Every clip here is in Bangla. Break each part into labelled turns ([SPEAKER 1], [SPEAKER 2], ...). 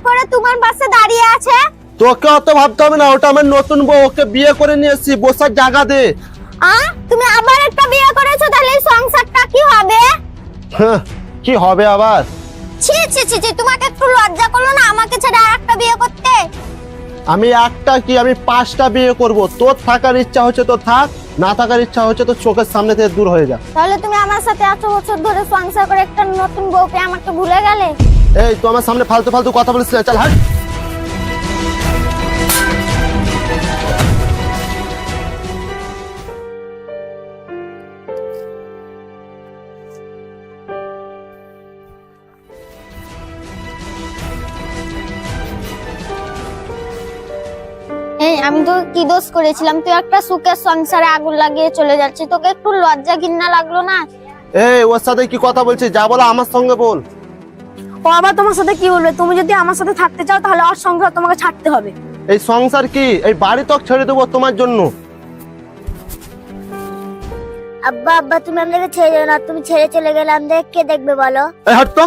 [SPEAKER 1] করে তোমার পাশে দাঁড়িয়ে আছে?
[SPEAKER 2] তোকে অত ভাবতে হবে না, ওটা আমার নতুন বউ, ওকে বিয়ে করে নিয়ে এসেছি, বসার জায়গা দে।
[SPEAKER 1] তুমি আবার একটা বিয়ে করেছো, তাহলে এই সংসারটা কি হবে?
[SPEAKER 2] কি হবে আবার?
[SPEAKER 1] ছি ছি ছি ছি, তোমাকে একটু লজ্জা করলো না আমাকে ছেড়ে আরেকটা বিয়ে করতে?
[SPEAKER 2] আমি একটা কি, আমি 5টা বিয়ে করব। তোর থাকার ইচ্ছা হচ্ছে তো থাক, না থাকার ইচ্ছা হচ্ছে তো চোখের সামনে থেকে দূর হয়ে যা।
[SPEAKER 1] তাহলে তুমি আমার সাথে এত বছর ধরে সংসার করে একটা নতুন বউকে আমাকে ভুলে গেলে?
[SPEAKER 2] এই তো আমার সামনে ফালতু ফালতু কথা বলিস না, চল হাট।
[SPEAKER 1] এই আমি তো কি দোষ করেছিলাম? তুই একটা সুখের সংসারে আগুন লাগিয়ে চলে যাচ্ছিস, তোকে একটু লজ্জা ঘৃণা লাগলো না?
[SPEAKER 2] এই ওর সাথে কি কথা বলছিস? যা বলো আমার সঙ্গে বল।
[SPEAKER 3] ও আবার তোমার সাথে কি বলবে? তুমি যদি আমার সাথে থাকতে চাও তাহলে ওর সংসার তোমাকে ছাড়তে হবে।
[SPEAKER 2] এই সংসার কি, এই বাড়ি তো ছেড়ে দেবো তোমার জন্য।
[SPEAKER 1] আব্বা আব্বা, তুমি আমাদেরকে ছেড়ে যাও না, তুমি ছেড়ে চলে গেলে আমাদের কে দেখবে বলো?
[SPEAKER 2] এই হাট তো।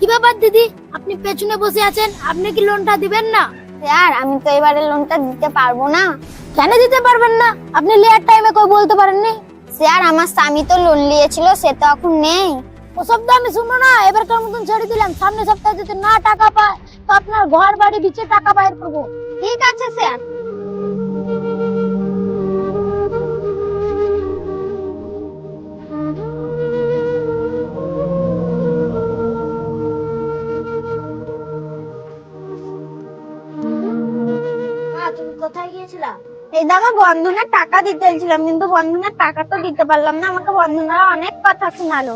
[SPEAKER 3] কি ব্যাপার দিদি, আপনি পেছনে বসে আছেন, আপনি কি লোনটা দিবেন না?
[SPEAKER 1] স্যার, আমি তো এবারে লোনটা দিতে পারবো না।
[SPEAKER 3] কেন দিতে পারবেন না? আপনি লেয়ার টাইমে কই বলতে পারেননি?
[SPEAKER 1] স্যার, আমার স্বামী তো লোন নিয়েছিল, সে তো এখন নেই।
[SPEAKER 3] ওসব তো আমি শুনবো না, এবারকার মতন ছেড়ে দিলাম। সামনে সপ্তাহে যদি না টাকা পায় তো আপনার ঘর বাড়ি বিচে টাকা বাইর করবো।
[SPEAKER 1] ঠিক আছে স্যার।
[SPEAKER 3] তুমি কোথায় গিয়েছিলা?
[SPEAKER 1] এই দাদা, বন্ধনের টাকা দিতে এসেছিলাম, কিন্তু বন্ধনের টাকা তো দিতে পারলাম না। আমাকে বন্ধনরা অনেক কথা শোনালো।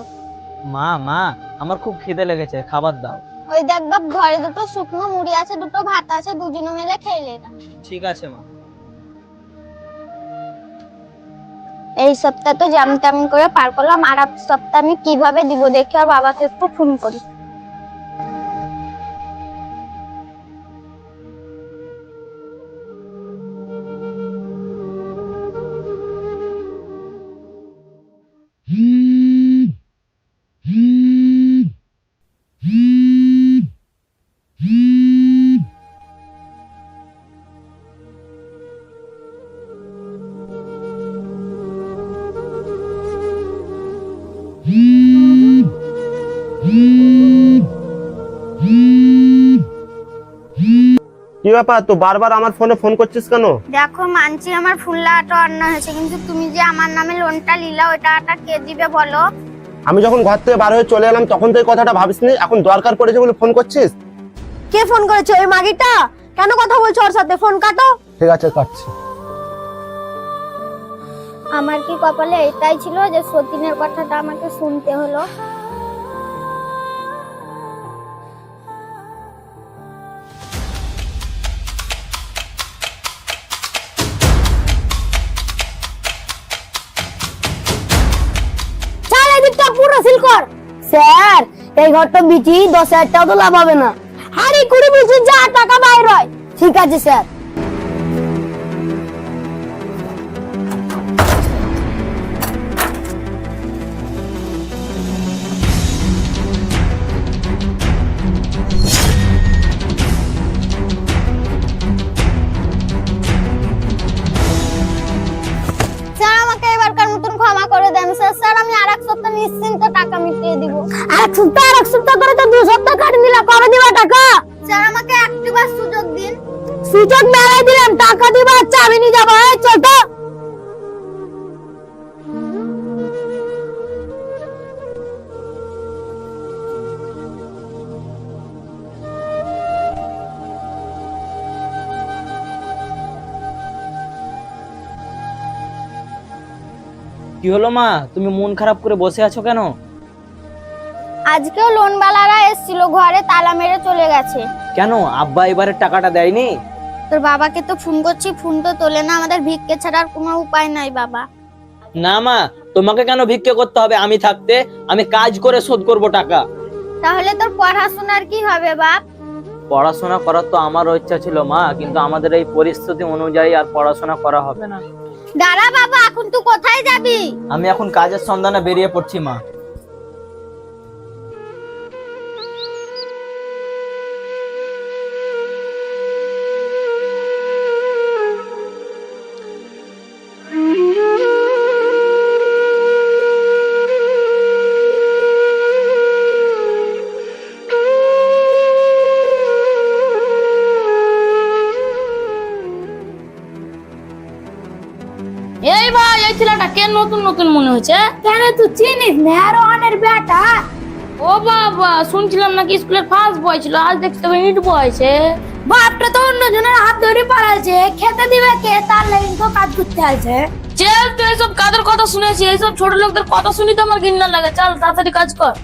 [SPEAKER 4] মা মা, আমার খুব খিদে লেগেছে, খাবার দাও।
[SPEAKER 1] ওই দেখ বাপ, ঘরে দুটো শুকনো মুড়ি আছে, দুটো ভাত আছে, দুজনে মিলে খেয়ে নে।
[SPEAKER 4] ঠিক আছে মা।
[SPEAKER 1] এই সপ্তাহ তো যেমন তেমন করে পার করলাম, আর এক সপ্তাহ আমি কিভাবে দিব দেখি, আর বাবাকে একটু ফোন করি।
[SPEAKER 2] কি ব্যাপার, তো বারবার আমার ফোনে ফোন করছিস কেন?
[SPEAKER 1] দেখো, মানছি আমার ফুল লাগাটা অন্যায় হয়েছে, কিন্তু তুমি যে আমার নামে লোনটা নিলা, ওই টাকাটা কে দিবে বলো?
[SPEAKER 2] আমি যখন ঘর থেকে বার হয়ে চলে এলাম তখন তো এই কথাটা ভাবিসনি, এখন দরকার পড়েছে বলে ফোন করছিস?
[SPEAKER 3] কে ফোন করেছে? ওই মাগিটা। কেন কথা বলছো ওর সাথে? ফোন কাটো।
[SPEAKER 2] ঠিক আছে, কাটছি।
[SPEAKER 1] আমার কি কপালে এটাই ছিল যে সতীনের কথাটা আমাকে শুনতে হলো?
[SPEAKER 3] পুরো সিল কর। স্যার, এই ঘরটা বিচি 10,000 টাকা তো লাভ হবে না। হারি কুড়ি বিচি যা টাকা বাইর হয়। ঠিক আছে স্যার।
[SPEAKER 1] স্যার, আমাকে এবারকার মতন ক্ষমা করে দেন স্যার। স্যার, আমি আর এক সপ্তাহ নিশ্চিন্ত টাকা মিটিয়ে দিব।
[SPEAKER 3] এক সপ্তাহ করে তো 2 সপ্তাহ কাটি নিলা, কবে দিবা টাকা?
[SPEAKER 1] স্যার, আমাকে একটিবার সুযোগ দিন।
[SPEAKER 3] সুযোগ মেলায় দিলাম, টাকা দিবা। আচ্ছা, আমি নিয়ে যাবো। এই চল তো।
[SPEAKER 4] কি হলো মা, তুমি মন খারাপ করে বসে আছো কেন?
[SPEAKER 1] আজকেও লোনওয়ালারা এসেছিল, ঘরে তালা মেরে চলে গেছে।
[SPEAKER 4] কেন, আব্বা এবারে টাকাটা দেয়নি?
[SPEAKER 1] তোর বাবাকে তো ফোন করছি, ফোন তো তোলে না। আমাদের ভিক্ষে ছাড়া আর কোনো উপায় নাই বাবা।
[SPEAKER 4] না মা, তোমাকে কেন ভিক্ষে করতে হবে? আমি থাকতে আমি কাজ করে শোধ করব টাকা।
[SPEAKER 1] তাহলে তোর পড়াশোনার কি হবে বাপ?
[SPEAKER 4] পড়াশোনা করার তো আমারও ইচ্ছা ছিল মা, কিন্তু আমাদের এই পরিস্থিতি অনুযায়ী আর পড়াশোনা করা হবে না।
[SPEAKER 1] দাঁড়া বাবা, এখন তুই কোথায় যাবি?
[SPEAKER 4] আমি এখন কাজের সন্ধানে বেরিয়ে পড়ছি মা।
[SPEAKER 5] এই ভাই, এই ছেলেটা কে নতুন নতুন মনে হচ্ছে?
[SPEAKER 3] কেন তুই চিনিস না রোহনের বেটা?
[SPEAKER 5] ও বাবা, শুনছিলাম নাকি স্কুলের ফার্স্ট বয় ছিল, আজ দেখতে হবে ইট বয়ছে।
[SPEAKER 3] বাপটা তো অন্যজনের হাত ধরে পালাইছে, খেতে দিবে কে? তার লেগে তো কাজ করতে আছে।
[SPEAKER 5] চল, তুই এইসব কাদের কথা শুনেছি? এইসব ছোট লোকদের কথা শুনি তো আমার ঘৃণা লাগে। চল তাড়াতাড়ি কাজ কর।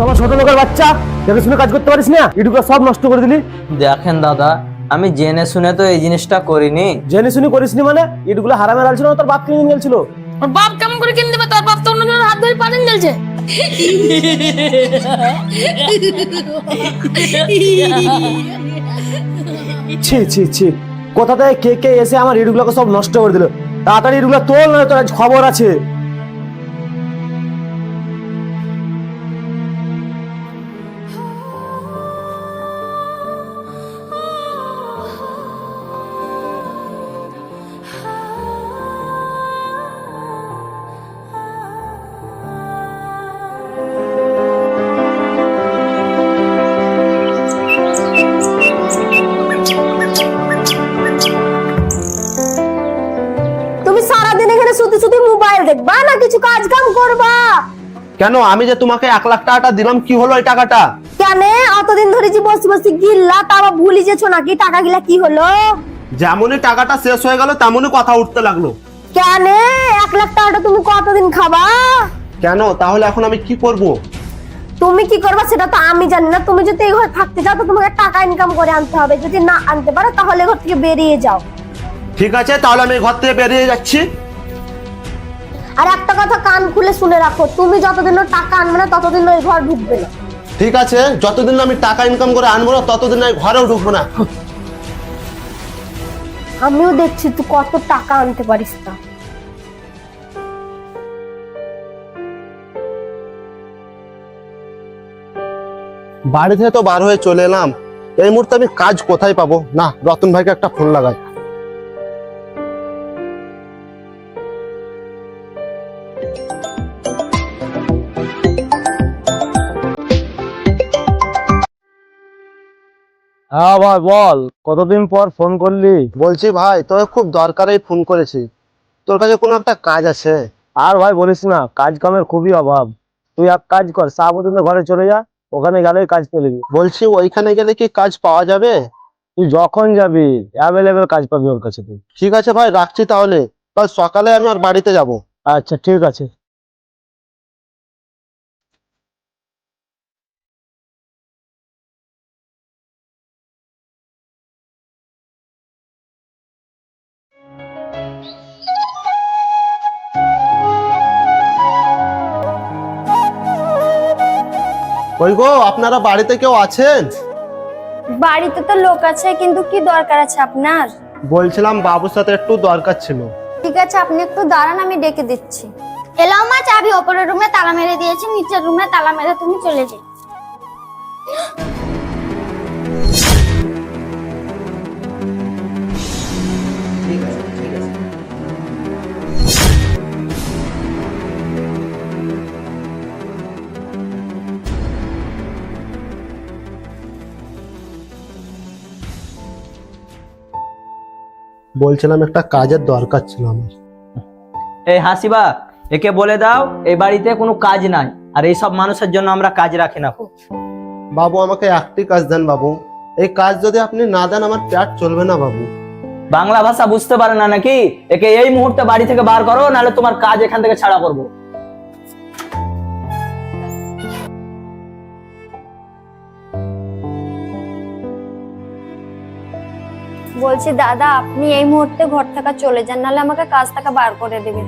[SPEAKER 6] আমার ছোট লোকের বাচ্চা, দেখে শুনে কাজ করতে পারিস না, ইটুকু সব নষ্ট করে দিলি।
[SPEAKER 4] দেখেন দাদা, আমি জেনে শুনে তো এই জিনিসটা করিনি।
[SPEAKER 6] জেনে শুনে করিসনি মানে? ইটগুলো হারামে আলছিল না তোর বাপ কিনে গেছিল?
[SPEAKER 5] ওর বাপ কেমন করে কিনে দেবে? তোর বাপ তো অন্যজনের হাত ধরে পানি ঢেলছে।
[SPEAKER 6] ছি ছি ছি, কোথা থেকে কে কে এসে আমার ইটগুলোকে সব নষ্ট করে দিল। তাড়াতাড়ি ইটগুলো তোল, না তোর আজ খবর আছে।
[SPEAKER 3] তুমি সারাদিন এখানে শুধু শুধু মোবাইল দেখবা না কিছু কাজ কাম করবা?
[SPEAKER 2] কেন, আমি যে তোমাকে 1 লাখ টাকাটা দিলাম, কি হলো এই টাকাটা?
[SPEAKER 3] কেন অতদিন ধরে যে বসে বসে গিল্লা, তা আবার ভুলি যেছো নাকি? টাকা গিলা কি হলো?
[SPEAKER 2] যেমনই টাকাটা শেষ হয়ে গেল তেমনই কথা উঠতে লাগলো।
[SPEAKER 3] কেন 1 লাখ টাকাটা তুমি কতদিন খাবা?
[SPEAKER 2] কেন, তাহলে এখন আমি কি করব?
[SPEAKER 3] তুমি কি করবা সেটা তো আমি জানি না। তুমি যদি এই ঘরে থাকতে চাও তো তোমাকে টাকা ইনকাম করে আনতে হবে। যদি না আনতে পারো তাহলে ঘর থেকে বেরিয়ে যাও।
[SPEAKER 2] ঠিক আছে, তাহলে আমি ঘর থেকে বেরিয়ে যাচ্ছি।
[SPEAKER 3] আর একটা কথা কান খুলে শুনে রাখো, তুমি যতদিন না টাকা আনবে না ততদিন ওই ঘর ঢুকবে না।
[SPEAKER 2] ঠিক আছে, যতদিন না আমি টাকা ইনকাম করে আনবো না ততদিন আমি ঘরেও ঢুকবো না।
[SPEAKER 3] আমিও দেখছি তুই কত টাকা আনতে পারিস না।
[SPEAKER 2] বাড়ি থেকে তো বার হয়ে চলে এলাম, এই মুহূর্তে আমি কাজ কোথায় পাবো? না, রতন ভাইকে একটা ফোন লাগাই।
[SPEAKER 6] হ্যাঁ ভাই বল, কতদিন পর ফোন করলি?
[SPEAKER 2] বলছি ভাই, তোকে খুব দরকারেই ফোন করেছি। তোর কাছে কোনো একটা কাজ আছে?
[SPEAKER 6] আর ভাই বলিস না, কাজ কামের খুবই অভাব। তুই এক কাজ কর, সাবধানে ঘরে চলে যা, ওখানে গেলেই কাজ পেয়ে যাবি।
[SPEAKER 2] বলছি ওইখানে গেলে কি কাজ পাওয়া যাবে?
[SPEAKER 6] তুই যখন যাবি অ্যাভেলেবেল কাজ পাবি ওর কাছে তুই।
[SPEAKER 2] ঠিক আছে ভাই, রাখছি তাহলে। কাল সকালে আমি আর বাড়িতে যাব।
[SPEAKER 6] আচ্ছা ঠিক আছে।
[SPEAKER 2] কই গো, আপনারা বাড়িতে কেউ আছেন?
[SPEAKER 1] বাড়িতে তো লোক আছে, কিন্তু কি দরকার আছে আপনার?
[SPEAKER 2] বলছিলাম বাবুর সাথে একটু দরকার ছিল।
[SPEAKER 1] ঠিক আছে, আপনি একটু দাঁড়ান, আমি ডেকে দিচ্ছি। এলাও মা, চাবি ওপরের রুমে তালা মেরে দিয়েছি, নিচের রুমে তালা মেরে তুমি চলে যাও।
[SPEAKER 2] ঠিক আছে ঠিক আছে। বলছিলাম একটা কাজের দরকার ছিল আমার।
[SPEAKER 4] এই হাসিবা, একে বলে দাও এই বাড়িতে কোনো কাজ নাই, আর এইসব মানুষের জন্য আমরা কাজ রাখি না।
[SPEAKER 2] বাবু আমাকে একটি কাজ দেন বাবু, এই কাজ যদি আপনি না দেন আমার পেট চলবে না বাবু।
[SPEAKER 4] বাংলা ভাষা বুঝতে পারে না নাকি? একে এই মুহূর্তে বাড়ি থেকে বার করো, নাহলে তোমার কাজ এখান থেকে ছাড়া করবো।
[SPEAKER 7] বলছি দাদা, আপনি এই মুহূর্তে ঘর থেকে চলে যান, নাহলে আমাকে কাজ থেকে বার করে দেবে।